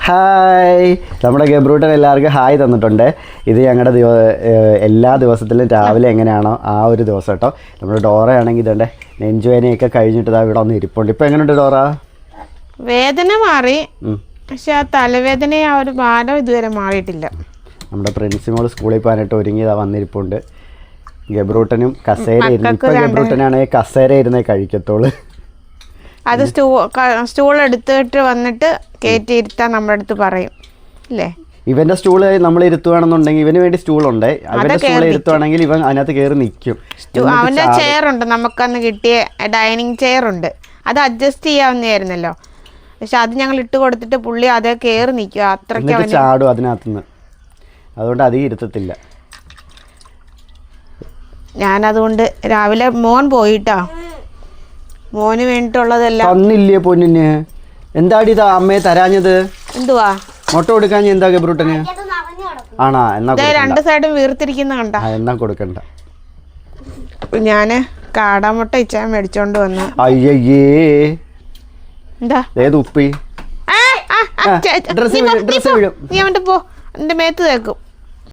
Hi, നമ്മുടെ ഗബ്രൂട്ടൻ എല്ലാവർക്കും hi തന്നിട്ടുണ്ട്. ഇത് ഞങ്ങളുടെ എല്ലാ ദിവസത്തിലും രാവിലെ എങ്ങനെയാണോ ആ ഒരു ദിവസം കേട്ടോ. നമ്മുടെ ഡോറയാണെങ്കിൽ ഇതുണ്ട് നെഞ്ചുവേനയൊക്കെ കഴിഞ്ഞിട്ട് ഇതാ ഇവിടെ ഒന്ന് ഇരിപ്പുണ്ട്. ഇപ്പം എങ്ങനെയുണ്ട് ഡോറ? വേദന മാറി, പക്ഷെ ആ തലവേദന ആ ഒരു ഭാരം ഇതുവരെ മാറിയിട്ടില്ല. നമ്മുടെ പ്രിൻസിമോൾ സ്കൂളിൽ പോകാനായിട്ട് ഒരുങ്ങിയതാ വന്നിരിപ്പുണ്ട്. ഗബ്രൂട്ടനും കസേര ഇരുന്ന്, ഇപ്പം ഗബ്രൂട്ടനാണെങ്കിൽ കസേര ഇരുന്നേ കഴിക്കത്തുള്ളൂ. അത് സ്റ്റൂൾ എടുത്തിട്ട് വന്നിട്ട് കയറ്റി ഇരുത്താൻ നമ്മുടെ അടുത്ത് പറയും അല്ലേ. ഇവന്റെ സ്റ്റൂള് നമ്മൾ ഇരുത്തുവാണെന്നുണ്ടെങ്കിൽ ഇവന് വേണ്ടി സ്റ്റൂളുണ്ട്. അവന്റെ സ്റ്റൂൾ ഇരുത്തുവാണെങ്കിൽ ഇവൻ അതിനകത്ത് കയറി നിൽക്കും. അവന്റെ ചെയർ ഉണ്ട്, നമുക്കന്ന് കിട്ടിയ ഡൈനിങ് ചെയർ ഉണ്ട്, അത് അഡ്ജസ്റ്റ് ചെയ്യാവുന്നതായിരുന്നല്ലോ. പക്ഷെ അത് ഞങ്ങൾ ഇട്ട് കൊടുത്തിട്ട് പുള്ളി അതേ കയറി നിൽക്കുക, അത്രയ്ക്ക് ചാടും അതിനകത്തുനിന്ന്. അതുകൊണ്ട് അധികം ഇരുത്തത്തില്ല. ഞാനതുകൊണ്ട് രാവിലെ മോൻ പോയിട്ടാ, മോന് വേണ്ടിട്ടുള്ളതെല്ലാം തന്നില്ലേ പൊന്നിന്. എന്താടി ഇതാ അമ്മയെ തരാഞ്ഞത്? എന്തുവാ മുട്ട കൊടുക്കാൻ എന്താ ഗബ്രൂട്ടന്? ആണാ? എന്നാ രണ്ട് സൈഡും വീർത്തിരിക്കുന്ന കണ്ട. എന്നാ കൊടുക്കണ്ട. ഞാന് കാടാമുട്ട ഇച്ചാൻ മേടിച്ചോണ്ട് വന്നു. അയ്യേ, എന്താ ഏത് ഉപ്പി? നീ അവന്റെ പോ, എന്റെ മേത്ത് തേക്കും.